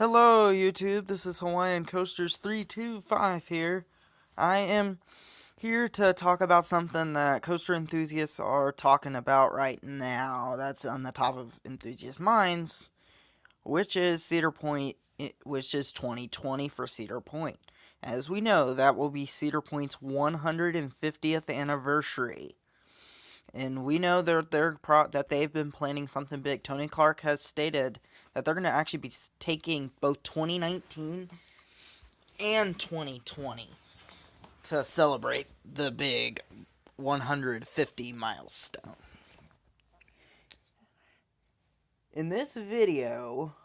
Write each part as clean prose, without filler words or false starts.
Hello YouTube, this is Hawaiian Coasters 325 here. I am here to talk about something that coaster enthusiasts are talking about right now. That's on the top of enthusiast minds, which is Cedar Point, which is 2020 for Cedar Point. As we know, that will be Cedar Point's 150th anniversary. And we know that they've been planning something big. Tony Clark has stated that they're going to actually be taking both 2019 and 2020 to celebrate the big 150 milestone. In this video,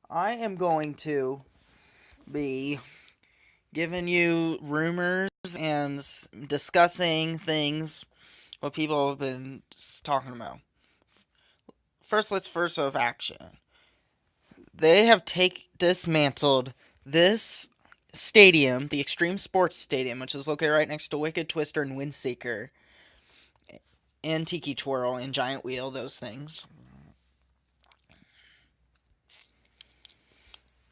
I am going to be giving you rumors and discussing things what people have been talking about. First of action. They have dismantled this stadium, the Extreme Sports Stadium, which is located right next to Wicked Twister and Windseeker, and Tiki Twirl and Giant Wheel, those things.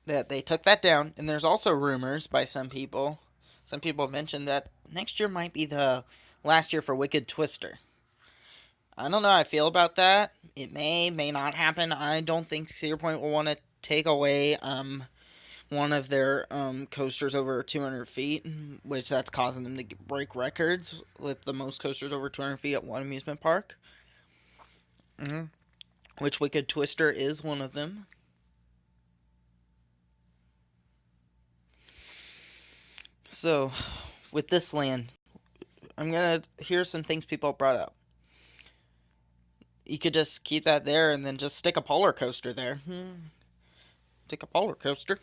That they took that down, and there's also rumors by some people. Some people have mentioned that next year might be the last year for Wicked Twister. I don't know how I feel about that. It may not happen. I don't think Cedar Point will want to take away one of their coasters over 200 feet, which that's causing them to break records with the most coasters over 200 feet at one amusement park. Which Wicked Twister is one of them. So, with this land, I'm going to hear some things people brought up. You could just keep that there and then just stick a polar coaster there. Stick a polar coaster.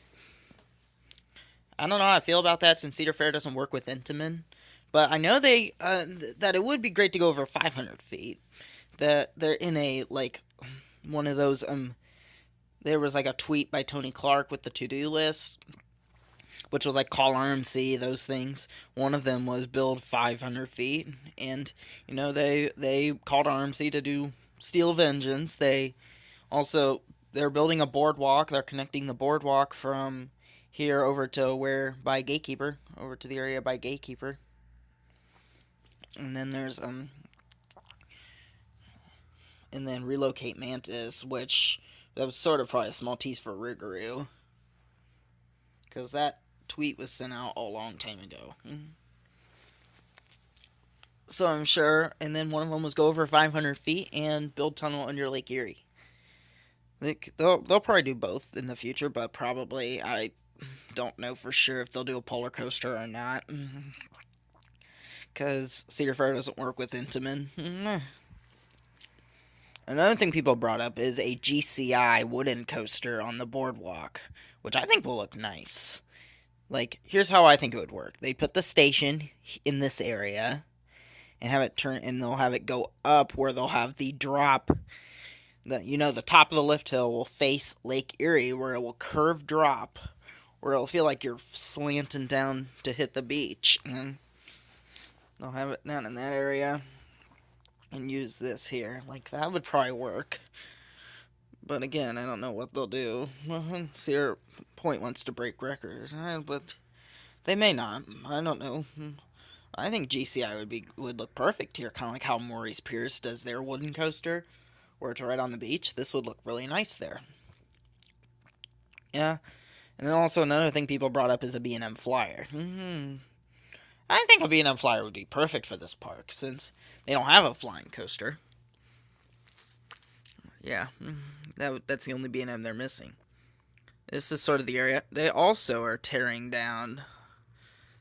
I don't know how I feel about that since Cedar Fair doesn't work with Intamin. But I know that it would be great to go over 500 feet. That they're in a, one of those, there was a tweet by Tony Clark with the to-do list, which was call RMC, those things. One of them was build 500 feet, and, they called RMC to do Steel Vengeance. They're building a boardwalk. They're connecting the boardwalk from here over to over to the area by Gatekeeper. And then there's, and then relocate Mantis, which that was sort of probably a small tease for Rougarou. Because that tweet was sent out a long time ago. So I'm sure, and then one of them was go over 500 feet and build tunnel under Lake Erie. They'll probably do both in the future, but probably I don't know for sure if they'll do a polar coaster or not. Because Cedar Fair doesn't work with Intamin. Another thing people brought up is a GCI wooden coaster on the boardwalk, which I think will look nice. Here's how I think it would work. They'd put the station in this area and have it turn, and they'll have it go up where they'll have the drop. The top of the lift hill will face Lake Erie, where it will curve drop, where it'll feel like you're slanting down to hit the beach. And they'll have it down in that area and use this here. That would probably work. But again, I don't know what they'll do. Cedar Point wants to break records, but they may not. I don't know. I think GCI would look perfect here, kind of like how Maurice Pierce does their wooden coaster, where it's right on the beach. This would look really nice there. Yeah, and then also another thing people brought up is a B&M Flyer. I think a B&M Flyer would be perfect for this park, since they don't have a flying coaster. Yeah, that's the only B&M they're missing. This is sort of the area. They also are tearing down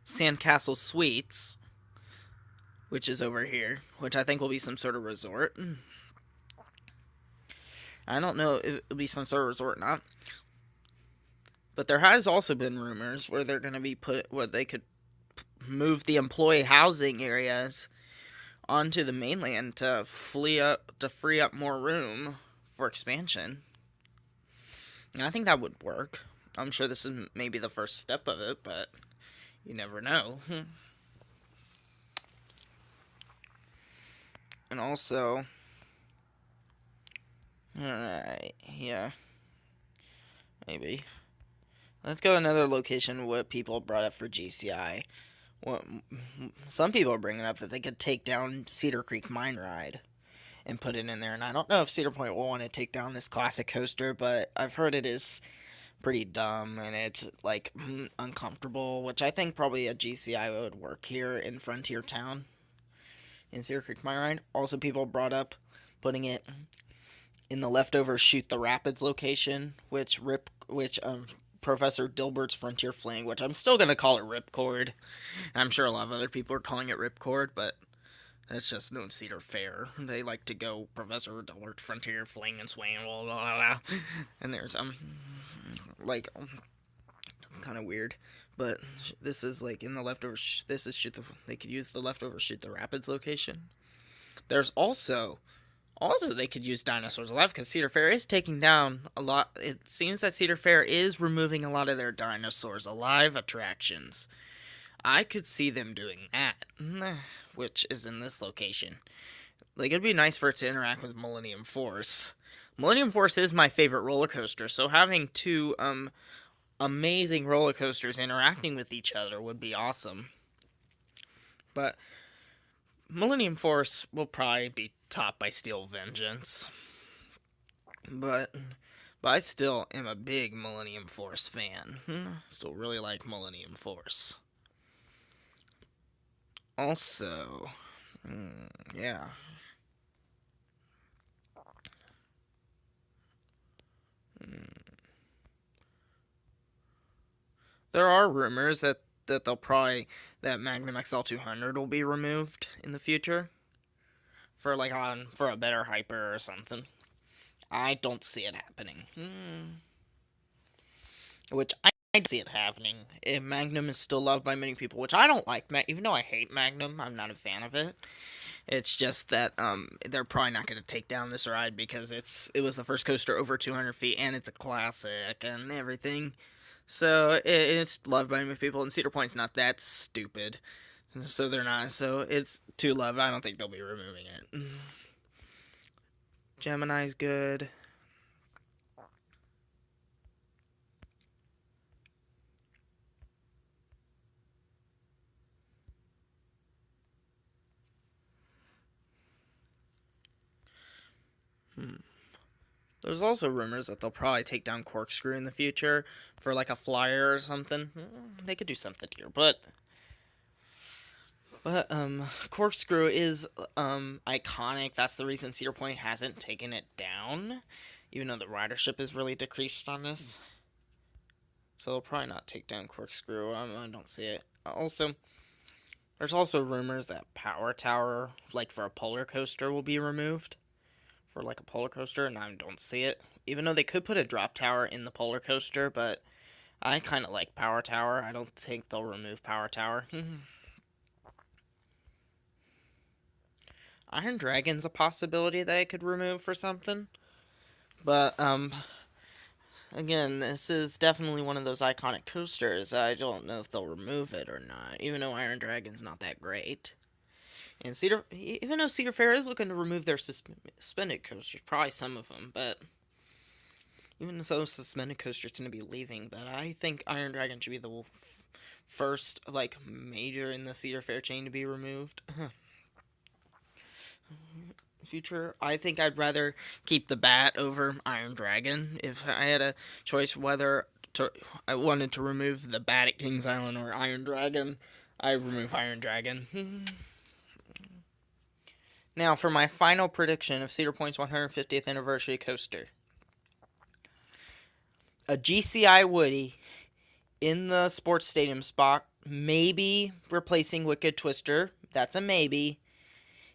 Sandcastle Suites, which is over here, which I think will be some sort of resort. I don't know if it'll be some sort of resort or not. But there has also been rumors where they're going to be where they could move the employee housing areas onto the mainland to free up more room for expansion. And I think that would work. I'm sure this is maybe the first step of it, but you never know. And also, yeah, maybe. Let's go to another location what people brought up for GCI. Well, some people are bringing up that they could take down Cedar Creek Mine Ride and put it in there. And I don't know if Cedar Point will want to take down this classic coaster, but I've heard it is pretty dumb and it's like uncomfortable, which I think probably a GCI would work here in Frontier Town in Cedar Creek Mine Ride. Also, people brought up putting it in the leftover Shoot the Rapids location, which Professor Dilbert's Frontier Fling, which I'm still gonna call it Ripcord. I'm sure a lot of other people are calling it Ripcord, but that's just known Cedar Fair. They like to go Professor Dilbert Frontier Fling and swing, blah, blah, blah. And there's like it's kind of weird, but this is like in the leftover. This is they could use the leftover Shoot the Rapids location. There's also they could use Dinosaurs Alive because Cedar Fair is taking down a lot. It seems that Cedar Fair is removing a lot of their Dinosaurs Alive attractions. I could see them doing that, which is in this location. Like, it'd be nice for it to interact with Millennium Force. Millennium Force is my favorite roller coaster, so having two amazing roller coasters interacting with each other would be awesome. But Millennium Force will probably be topped by Steel Vengeance. But I still am a big Millennium Force fan. Still really like Millennium Force. Also, yeah. There are rumors that that Magnum XL 200 will be removed in the future for for a better hyper or something. I don't see it happening. Which I see it happening. Magnum is still loved by many people, which I don't like. Even though I hate Magnum, I'm not a fan of it. It's just that they're probably not going to take down this ride because it was the first coaster over 200 feet and it's a classic and everything. So it's loved by many people, and Cedar Point's not that stupid. So they're not. So it's too loved. I don't think they'll be removing it. Gemini's good. There's also rumors that they'll probably take down Corkscrew in the future for like a flyer or something. They could do something here, but Corkscrew is iconic. That's the reason Cedar Point hasn't taken it down, even though the ridership is really decreased on this. So they'll probably not take down Corkscrew. I don't see it. Also, there's also rumors that Power Tower, like for a polar coaster, will be removed. For like a polar coaster, and I don't see it. Even though they could put a drop tower in the polar coaster, but I kind of like Power Tower. I don't think they'll remove Power Tower. Iron Dragon's a possibility that I could remove for something. But, again, this is definitely one of those iconic coasters. I don't know if they'll remove it or not, even though Iron Dragon's not that great. And even though Cedar Fair is looking to remove their suspended coasters, probably some of them, but even so, suspended coasters tend to be leaving. But I think Iron Dragon should be the first, like, major in the Cedar Fair chain to be removed. Future, I think I'd rather keep the Bat over Iron Dragon. If I had a choice whether I wanted to remove the Bat at Kings Island or Iron Dragon, I'd remove Iron Dragon. Now, for my final prediction of Cedar Point's 150th anniversary coaster. A GCI Woody in the sports stadium spot, maybe replacing Wicked Twister. That's a maybe.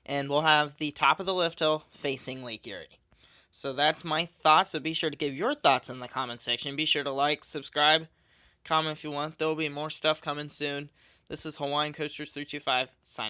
And we'll have the top of the lift hill facing Lake Erie. So that's my thoughts. So be sure to give your thoughts in the comment section. Be sure to like, subscribe, comment if you want. There will be more stuff coming soon. This is Hawaiian Coasters 325 signing.